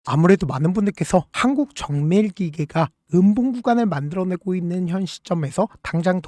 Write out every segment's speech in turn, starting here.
아무래도 많은 분들께서 한국 정밀기계가 음봉 구간을 만들어내고 있는 현 시점에서 당장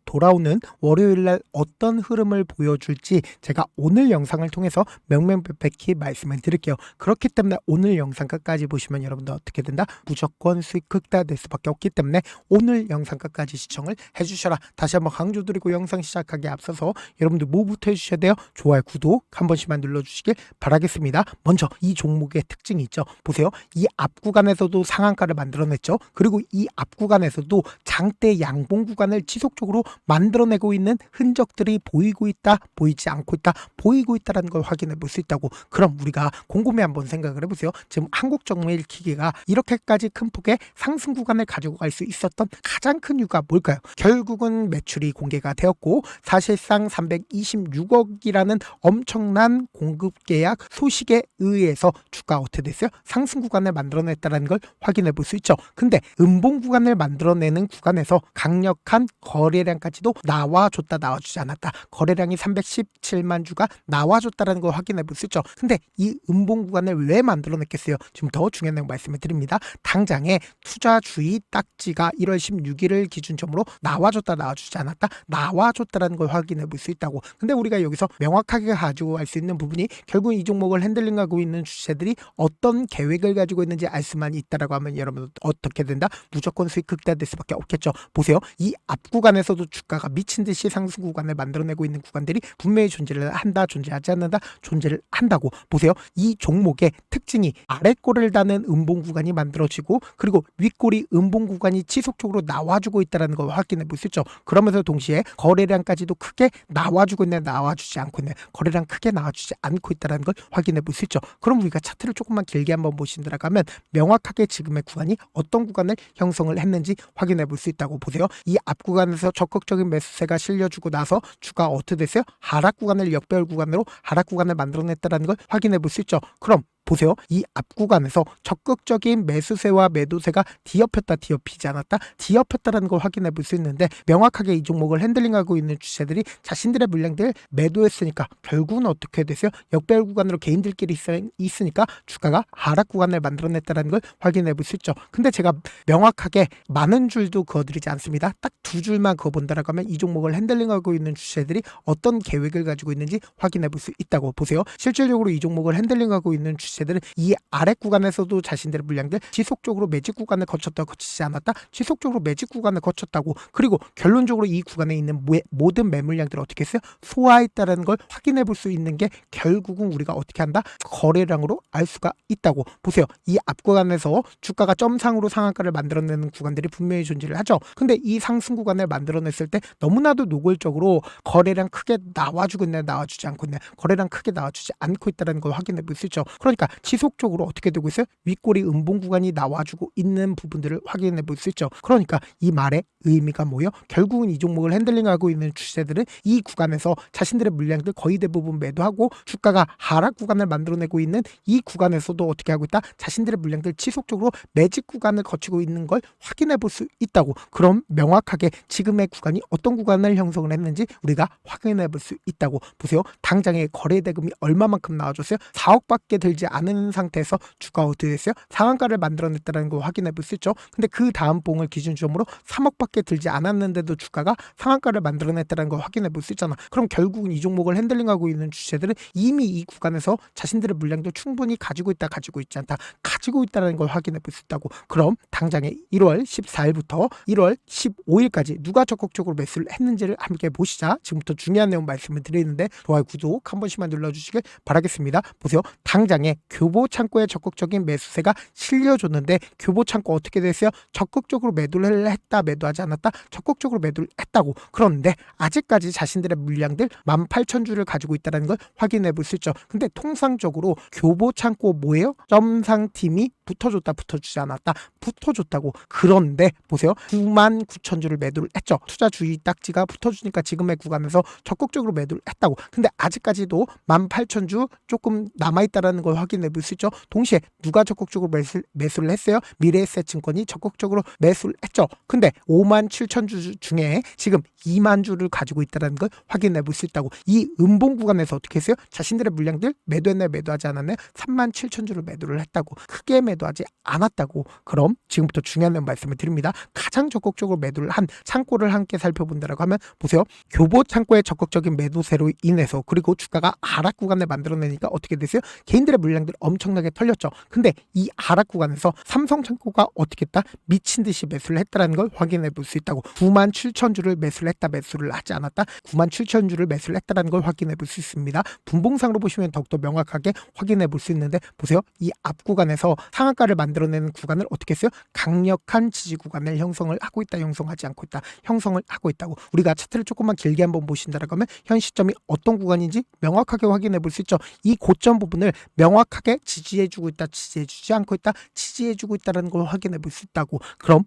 돌아오는 월요일날 어떤 흐름을 보여줄지 제가 오늘 영상을 통해서 명명백백히 말씀을 드릴게요. 그렇기 때문에 오늘 영상 끝까지 보시면 여러분들 어떻게 된다? 무조건 수익 극대화될 수밖에 없기 때문에 오늘 영상 끝까지 시청을 해주셔라. 다시 한번 강조드리고 영상 시작하기에 앞서서 여러분들 뭐부터 해주셔야 돼요? 좋아요, 구독 한 번씩만 눌러주시길 바라겠습니다. 먼저 이 종목의 특징이 있죠. 보세요. 이 앞 구간에서도 상한가를 만들어냈죠. 그리고 이 앞 구간에서도 장대 양봉 구간을 지속적으로 만들어내고 있는 흔적들이 보이고 있다, 보이지 않고 있다, 보이고 있다는 걸 확인해 볼 수 있다고. 그럼 우리가 곰곰이 한번 생각을 해보세요. 지금 한국정밀기계가 이렇게까지 큰 폭의 상승 구간을 가지고 갈 수 있었던 가장 큰 이유가 뭘까요? 결국은 매출이 공개가 되었고 사실상 326억이라는 엄청난 공급 계약 소식에 의해서 주가가 어떻게 됐어요? 상승 구간을 만들어냈다는 걸 확인해 볼 수 있죠. 근데 음봉 구간을 만들어내는 구간에서 강력한 거래량까지도 나와줬다, 나와주지 않았다. 거래량이 317만 주가 나와줬다는 걸 확인해 볼 수 있죠. 근데 이 음봉 구간을 왜 만들어냈겠어요? 지금 더 중요한 내용 말씀을 드립니다. 당장에 투자주의 딱지가 1월 16일을 기준점으로 나와줬다, 나와주지 않았다, 나와줬다는 걸 확인해 볼 수 있다고. 근데 우리가 여기서 명확하게 가지고 갈 수 있는 부분이 결국 이 종목을 핸들링하고 있는 주체들이 어떤 계획을 가지고 있는지 알 수만 있다라고 하면 여러분 어떻게 된다? 무조건 수익 극대화될 수밖에 없겠죠. 보세요. 이 앞 구간에서도 주가가 미친 듯이 상승 구간을 만들어내고 있는 구간들이 분명히 존재를 한다, 존재하지 않는다, 존재를 한다고. 보세요. 이 종목의 특징이 아랫골을 다는 음봉 구간이 만들어지고 그리고 윗골이 음봉 구간이 지속적으로 나와주고 있다는 걸 확인해 볼 수 있죠. 그러면서 동시에 거래량까지도 크게 나와주고 있네, 나와주지 않고 있네, 거래량 크게 나와주지 않고 있다는 걸 확인해 볼 수 있죠. 그럼 우리가 차트를 조금만 길게 한번 보신다고 하면 명확하게 지금의 구간이 어떤 구간을 형성을 했는지 확인해 볼 수 있다고. 보세요. 이 앞 구간에서 적극적인 매수세가 실려주고 나서 주가 어떻게 됐어요? 하락 구간을 역배열 구간으로 하락 구간을 만들어냈다는 걸 확인해 볼 수 있죠. 그럼 보세요. 이 앞 구간에서 적극적인 매수세와 매도세가 뒤엎였다, 뒤엎이지 않았다, 뒤엎였다는 걸 확인해 볼 수 있는데 명확하게 이 종목을 핸들링하고 있는 주체들이 자신들의 물량들 매도했으니까 결국은 어떻게 됐어요? 역배열 구간으로 개인들끼리 있으니까 주가가 하락 구간을 만들어냈다는 걸 확인해 볼 수 있죠. 근데 제가 명확하게 많은 줄도 그어드리지 않습니다. 딱 두 줄만 그어본다라고 하면 이 종목을 핸들링하고 있는 주체들이 어떤 계획을 가지고 있는지 확인해 볼 수 있다고. 보세요. 실질적으로 이 종목을 핸들링하고 있는 주체들은 이 아래 구간에서도 자신들의 물량들 지속적으로 매직 구간을 거쳤다, 거치지 않았다, 지속적으로 매직 구간을 거쳤다고. 그리고 결론적으로 이 구간에 있는 모든 매물량들을 어떻게 했어요? 소화했다는 걸 확인해 볼 수 있는 게 결국은 우리가 어떻게 한다? 거래량으로 알 수가 있다고. 보세요. 이 앞 구간에서 주가가 점상으로 상한가를 만들어내는 구간들이 분명히 존재를 하죠. 근데 이 상승 구간을 만들어냈을 때 너무나도 노골적으로 거래량 크게 나와주고 있네, 나와주지 않고 있네, 거래량 크게 나와주지 않고 있다는 걸 확인해 볼 수 있죠. 그러니까 지속적으로 어떻게 되고 있어요? 윗골이 음봉 구간이 나와주고 있는 부분들을 확인해 볼 수 있죠. 그러니까 이 말의 의미가 뭐예요? 결국은 이 종목을 핸들링하고 있는 주체들은 이 구간에서 자신들의 물량들 거의 대부분 매도하고 주가가 하락 구간을 만들어내고 있는 이 구간에서도 어떻게 하고 있다? 자신들의 물량들 지속적으로 매직 구간을 거치고 있는 걸 확인해 볼 수 있다고. 그럼 명확하게 지금의 구간이 어떤 구간을 형성을 했는지 우리가 확인해 볼 수 있다고. 보세요. 당장의 거래 대금이 얼마만큼 나와줬어요? 4억밖에 들지 않은 상태에서 주가 어떻게 됐어요? 상한가를 만들어냈다는 걸 확인해 볼 수 있죠. 근데 그 다음 봉을 기준점으로 3억밖에 들지 않았는데도 주가가 상한가를 만들어냈다는 걸 확인해 볼 수 있잖아. 그럼 결국은 이 종목을 핸들링하고 있는 주체들은 이미 이 구간에서 자신들의 물량도 충분히 가지고 있다, 가지고 있지 않다, 가지고 있다는 걸 확인해 볼 수 있다고. 그럼 당장에 1월 14일부터 1월 15일까지 누가 적극적으로 매수를 했는지를 함께 보시자. 지금부터 중요한 내용 말씀을 드리는데 좋아요, 구독 한 번씩만 눌러주시길 바라겠습니다. 보세요. 당장에 교보 창고에 적극적인 매수세가 실려줬는데 교보 창고 어떻게 됐어요? 적극적으로 매도를 했다, 매도하지 않았다, 적극적으로 매도를 했다고. 그런데 아직까지 자신들의 물량들 18,000주를 가지고 있다는 걸 확인해 볼 수 있죠. 근데 통상적으로 교보 창고 뭐예요? 점상팀이 붙어줬다, 붙어주지 않았다, 붙어줬다고. 그런데 보세요. 99,000주를 매도를 했죠. 투자주의 딱지가 붙어주니까 지금의 구간에서 적극적으로 매도를 했다고. 근데 아직까지도 18,000주 조금 남아있다는 걸 확인해 확인해 볼 수 있죠. 동시에 누가 적극적으로 매수를 했어요? 미래에셋증권이 적극적으로 매수를 했죠. 근데 5만 7천 주 중에 지금 2만 주를 가지고 있다는 걸 확인해 볼 수 있다고. 이 음봉 구간에서 어떻게 했어요? 자신들의 물량들 매도했나요? 매도하지 않았나요? 3만 7천 주를 매도를 했다고. 크게 매도하지 않았다고. 그럼 지금부터 중요한 말씀을 드립니다. 가장 적극적으로 매도를 한 창고를 함께 살펴본다라고 하면 보세요. 교보 창고의 적극적인 매도세로 인해서 그리고 주가가 하락 구간을 만들어내니까 어떻게 됐어요? 개인들의 물량들 엄청나게 털렸죠. 근데 이 하락 구간에서 삼성 창고가 어떻게 했다? 미친 듯이 매수를 했다라는 걸 확인해 볼 수 있다고. 9만 7천 주를 매수를 했다, 매수를 하지 않았다. 9만 7천 주를 매수를 했다라는 걸 확인해 볼 수 있습니다. 분봉상으로 보시면 더욱더 명확하게 확인해 볼 수 있는데 보세요. 이 앞 구간에서 상한가를 만들어내는 구간을 어떻게 했어요? 강력한 지지 구간을 형성을 하고 있다, 형성하지 않고 있다, 형성을 하고 있다고. 우리가 차트를 조금만 길게 한번 보신다라고 하면 현 시점이 어떤 구간인지 명확하게 확인해 볼 수 있죠. 이 고점 부분을 명확하게 지지해주고 있다, 지지해주지 않고 있다, 지지해주고 있다는 걸 확인해 볼 수 있다고. 그럼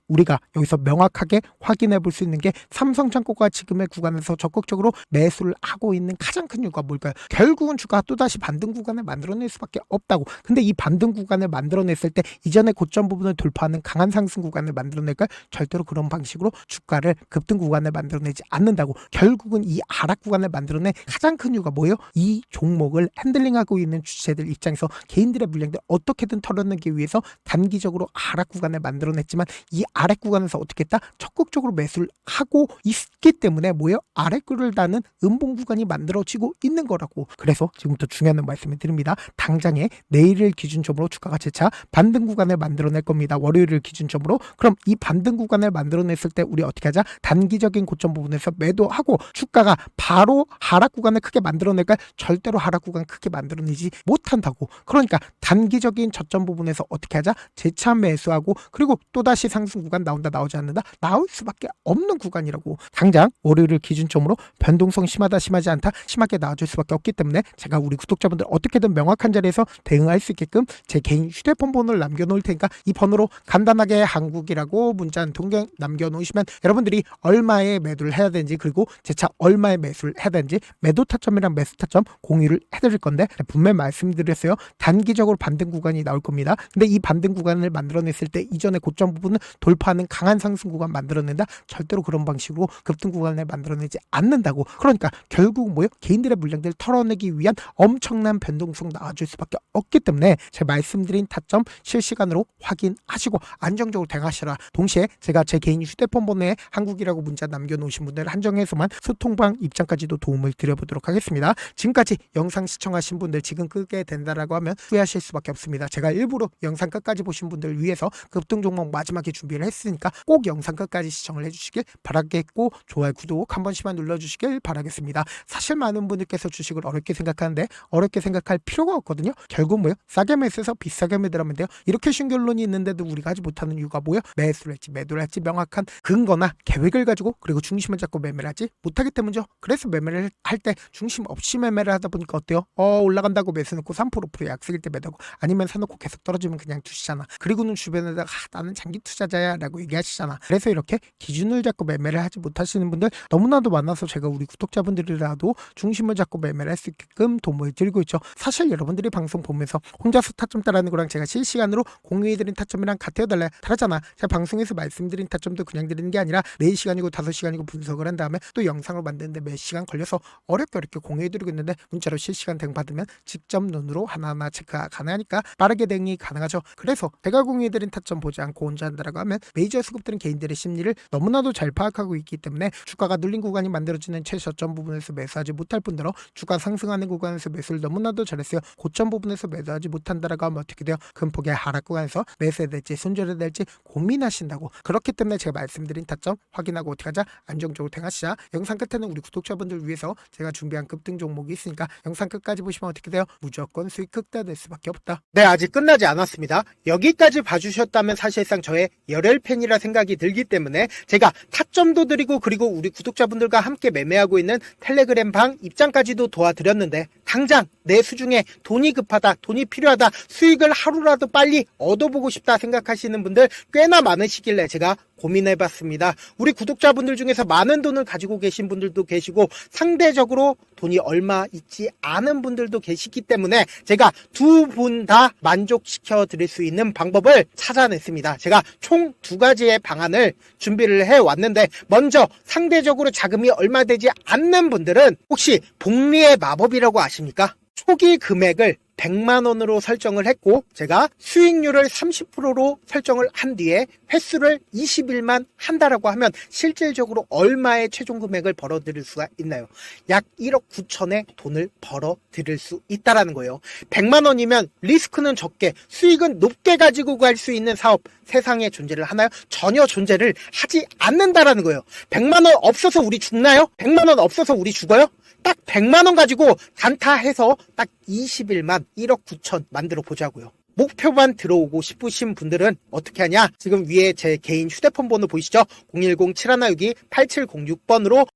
우리가 여기서 명확하게 확인해 볼 수 있는 게 삼성창고가 지금의 구간에서 적극적으로 매수를 하고 있는 가장 큰 이유가 뭘까요? 결국은 주가가 또다시 반등 구간을 만들어낼 수밖에 없다고. 근데 이 반등 구간을 만들어냈을 때 이전의 고점 부분을 돌파하는 강한 상승 구간을 만들어낼까요? 절대로 그런 방식으로 주가를 급등 구간을 만들어내지 않는다고. 결국은 이 하락 구간을 만들어낸 가장 큰 이유가 뭐예요? 이 종목을 핸들링하고 있는 주체들 입장에서 개인들의 물량들 어떻게든 털어내기 위해서 단기적으로 하락 구간을 만들어냈지만 이 아래 구간에서 어떻게 했다? 적극적으로 매수를 하고 있기 때문에 뭐예요? 아래 꿀을 다는 음봉 구간이 만들어지고 있는 거라고. 그래서 지금부터 중요한 말씀을 드립니다. 당장에 내일을 기준점으로 주가가 재차 반등 구간을 만들어낼 겁니다. 월요일을 기준점으로. 그럼 이 반등 구간을 만들어냈을 때 우리 어떻게 하자? 단기적인 고점 부분에서 매도하고 주가가 바로 하락 구간을 크게 만들어낼까? 절대로 하락 구간 크게 만들어내지 못한다고. 그러니까 단기적인 저점 부분에서 어떻게 하자? 재차 매수하고 그리고 또다시 상승 구간 나온다, 나오지 않는다, 나올 수밖에 없는 구간이라고. 당장 월요일을 기준점으로 변동성 심하다, 심하지 않다, 심하게 나와줄 수밖에 없기 때문에 제가 우리 구독자분들 어떻게든 명확한 자리에서 대응할 수 있게끔 제 개인 휴대폰 번호를 남겨놓을 테니까 이 번호로 간단하게 한국이라고 문자 한 통 남겨놓으시면 여러분들이 얼마에 매도를 해야 되는지 그리고 재차 얼마에 매수를 해야 되는지 매도 타점이랑 매수 타점 공유를 해드릴 건데 분명히 말씀드렸어요. 단기적으로 반등 구간이 나올 겁니다. 근데 이 반등 구간을 만들어냈을 때 이전의 고점 부분은 돌파하는 강한 상승 구간 만들어낸다? 절대로 그런 방식으로 급등 구간을 만들어내지 않는다고. 그러니까 결국 뭐예요? 개인들의 물량들을 털어내기 위한 엄청난 변동성 나와줄 수밖에 없기 때문에 제가 말씀드린 타점 실시간으로 확인하시고 안정적으로 대응하시라. 동시에 제가 제 개인 휴대폰 번호에 한국이라고 문자 남겨놓으신 분들 한정해서만 소통방 입장까지도 도움을 드려보도록 하겠습니다. 지금까지 영상 시청하신 분들 지금 끄게 된다라고 하면 후회하실 수밖에 없습니다. 제가 일부러 영상 끝까지 보신 분들 위해서 급등 종목 마지막에 준비를 했으니까 꼭 영상 끝까지 시청을 해주시길 바라겠고 좋아요, 구독 한 번씩만 눌러주시길 바라겠습니다. 사실 많은 분들께서 주식을 어렵게 생각하는데 어렵게 생각할 필요가 없거든요. 결국 뭐예요? 싸게 매수해서 비싸게 매도하면 돼요. 이렇게 쉬운 결론이 있는데도 우리가 하지 못하는 이유가 뭐예요? 매수를 할지 매도를 할지 명확한 근거나 계획을 가지고 그리고 중심을 잡고 매매를 하지 못하기 때문이죠. 그래서 매매를 할 때 중심 없이 매매를 하다 보니까 어때요? 올라간다고 매수 넣고 3% 약속일 때 매도하고 아니면 사놓고 계속 떨어지면 그냥 두시잖아. 그리고는 주변에다가 나는 장기 투자자야 라고 얘기하시잖아. 그래서 이렇게 기준을 잡고 매매를 하지 못하시는 분들 너무나도 많아서 제가 우리 구독자분들이라도 중심을 잡고 매매를 할 수 있게끔 도움을 드리고 있죠. 사실 여러분들이 방송 보면서 혼자서 타점 따라하는 거랑 제가 실시간으로 공유해드린 타점이랑 같아요, 달라요? 다르잖아. 제가 방송에서 말씀드린 타점도 그냥 드리는 게 아니라 4시간이고 5시간이고 분석을 한 다음에 또 영상을 만드는데 몇 시간 걸려서 어렵게 공유해드리고 있는데 문자로 실시간 대응 받으면 직접 눈으로 하나하나 체크가 가능하니까 빠르게 대응이 가능하죠. 그래서 제가 공유해드린 타점 보지 않고 혼자 한다라고 하면 메이저 수급들은 개인들의 심리를 너무나도 잘 파악하고 있기 때문에 주가가 눌린 구간이 만들어지는 최저점 부분에서 매수하지 못할 뿐더러 주가 상승하는 구간에서 매수를 너무나도 잘했어요. 고점 부분에서 매도하지 못한다라고 하면 어떻게 돼요? 큰 폭의 하락 구간에서 매수해야 될지 손절해야 될지 고민하신다고. 그렇기 때문에 제가 말씀드린 타점 확인하고 어떻게 하자? 안정적으로 대응하시자. 영상 끝에는 우리 구독자분들 위해서 제가 준비한 급등 종목이 있으니까 영상 끝까지 보시면 어떻게 돼요? 무조건 수익 극대화될 수밖에 없다. 네, 아직 끝나지 않았습니다. 여기까지 봐주셨다면 사실상 저의 열혈 팬이라 생각이 들기 때문에 제가 타점도 드리고 그리고 우리 구독자분들과 함께 매매하고 있는 텔레그램 방 입장까지도 도와드렸는데 당장 내 수중에 돈이 급하다, 돈이 필요하다, 수익을 하루라도 빨리 얻어보고 싶다 생각하시는 분들 꽤나 많으시길래 제가 고민해봤습니다. 우리 구독자분들 중에서 많은 돈을 가지고 계신 분들도 계시고 상대적으로 돈이 얼마 있지 않은 분들도 계시기 때문에 제가 두 분 다 만족시켜 드릴 수 있는 방법을 찾아냈습니다. 제가 총 2가지의 방안을 준비를 해왔는데, 먼저 상대적으로 자금이 얼마 되지 않는 분들은 혹시 복리의 마법이라고 아십니까? 초기 금액을 100만원으로 설정을 했고, 제가 수익률을 30%로 설정을 한 뒤에 횟수를 20일만 한다라고 하면 실질적으로 얼마의 최종 금액을 벌어들일 수가 있나요? 약 1억 9천의 돈을 벌어들일 수 있다라는 거예요. 100만원이면 리스크는 적게 수익은 높게 가지고 갈 수 있는 사업, 세상에 존재를 하나요? 전혀 존재를 하지 않는다라는 거예요. 100만원 없어서 우리 죽나요? 100만원 없어서 우리 죽어요? 딱 100만원 가지고 단타해서 딱 20일만 1억 9천 만들어 보자고요. 목표만 들어오고 싶으신 분들은 어떻게 하냐? 지금 위에 제 개인 휴대폰 번호 보이시죠? 010-7162-8706번으로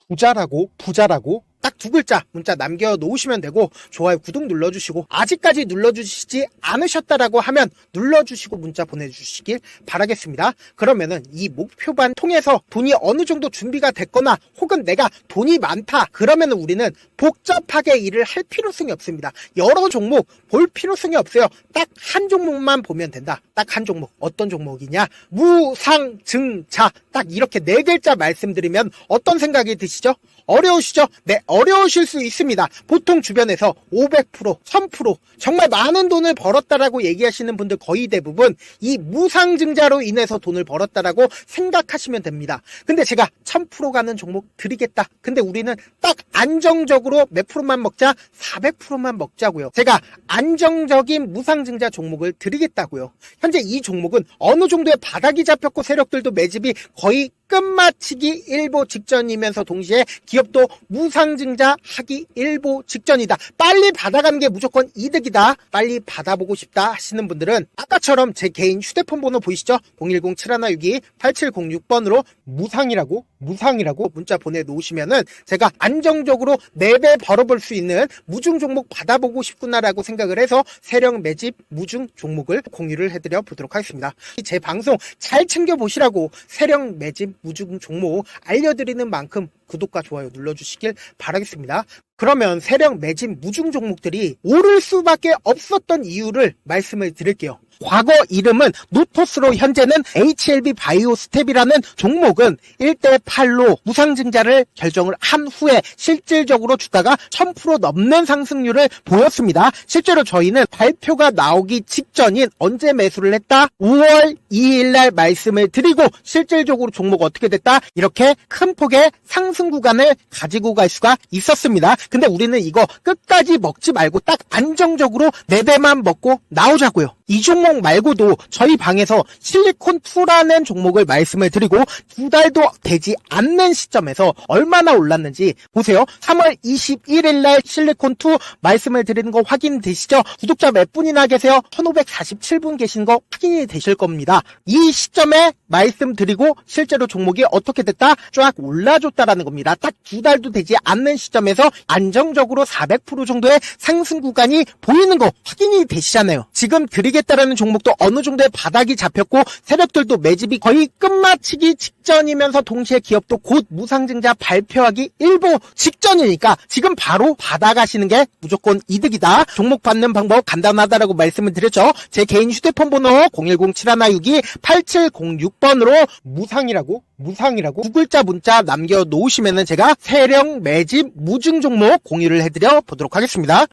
부자라고 딱 2글자 문자 남겨놓으시면 되고, 좋아요, 구독 눌러주시고, 아직까지 눌러주시지 않으셨다라고 하면 눌러주시고 문자 보내주시길 바라겠습니다. 그러면은 이 목표반 통해서 돈이 어느 정도 준비가 됐거나 혹은 내가 돈이 많다 그러면은 우리는 복잡하게 일을 할 필요성이 없습니다. 여러 종목 볼 필요성이 없어요. 딱 한 종목만 보면 된다. 딱 한 종목. 어떤 종목이냐? 무상증자. 딱 이렇게 4글자 말씀드리면 어떤 생각이 드시죠? 어려우시죠? 네, 어려우실 수 있습니다. 보통 주변에서 500%, 1000% 정말 많은 돈을 벌었다라고 얘기하시는 분들 거의 대부분 이 무상증자로 인해서 돈을 벌었다라고 생각하시면 됩니다. 근데 제가 1000% 가는 종목 드리겠다. 근데 우리는 딱 안정적으로 몇 프로만 먹자? 400%만 먹자고요. 제가 안정적인 무상증자 종목을 드리겠다고요. 현재 이 종목은 어느 정도의 바닥이 잡혔고 세력들도 매집이 거의 끝마치기 일보 직전이면서 동시에 기업도 무상증자 하기 일보 직전이다. 빨리 받아가는 게 무조건 이득이다. 빨리 받아보고 싶다 하시는 분들은 아까처럼 제 개인 휴대폰 번호 보이시죠? 010-7162-8706번으로 무상이라고 문자 보내놓으시면은 제가 안정적으로 4배 벌어볼 수 있는 무중 종목 받아보고 싶구나라고 생각을 해서 세력 매집 무중 종목을 공유를 해드려 보도록 하겠습니다. 제 방송 잘 챙겨보시라고 세력 매집 무중 종목 알려드리는 만큼 구독과 좋아요 눌러주시길 바라겠습니다. 그러면 세력 매집 무중 종목들이 오를 수밖에 없었던 이유를 말씀을 드릴게요. 과거 이름은 노토스로 현재는 HLB 바이오스텝이라는 종목은 1대8로 무상증자를 결정을 한 후에 실질적으로 주가가 1000% 넘는 상승률을 보였습니다. 실제로 저희는 발표가 나오기 직전인 언제 매수를 했다? 5월 2일날 말씀을 드리고 실질적으로 종목 어떻게 됐다? 이렇게 큰 폭의 상승 구간을 가지고 갈 수가 있었습니다. 근데 우리는 이거 끝까지 먹지 말고 딱 안정적으로 4배만 먹고 나오자고요. 이 종목 말고도 저희 방에서 실리콘2라는 종목을 말씀을 드리고 2달도 되지 않는 시점에서 얼마나 올랐는지 보세요. 3월 21일날 실리콘2 말씀을 드리는 거 확인되시죠? 구독자 몇 분이나 계세요? 1547분 계신 거 확인이 되실 겁니다. 이 시점에 말씀드리고 실제로 종목이 어떻게 됐다? 쫙 올라줬다라는 겁니다. 딱 2달도 되지 않는 시점에서 안정적으로 400% 정도의 상승 구간이 보이는 거 확인이 되시잖아요. 지금 드리겠다라는 종목도 어느 정도의 바닥이 잡혔고 세력들도 매집이 거의 끝마치기 직전이면서 동시에 기업도 곧 무상증자 발표하기 일보 직전이니까 지금 바로 받아가시는 게 무조건 이득이다. 종목 받는 방법 간단하다라고 말씀을 드렸죠. 제 개인 휴대폰 번호 010-7162-8706번으로 무상이라고 2글자 문자 남겨놓으시면은 제가 세력 매집 무중 종목 공유를 해드려 보도록 하겠습니다.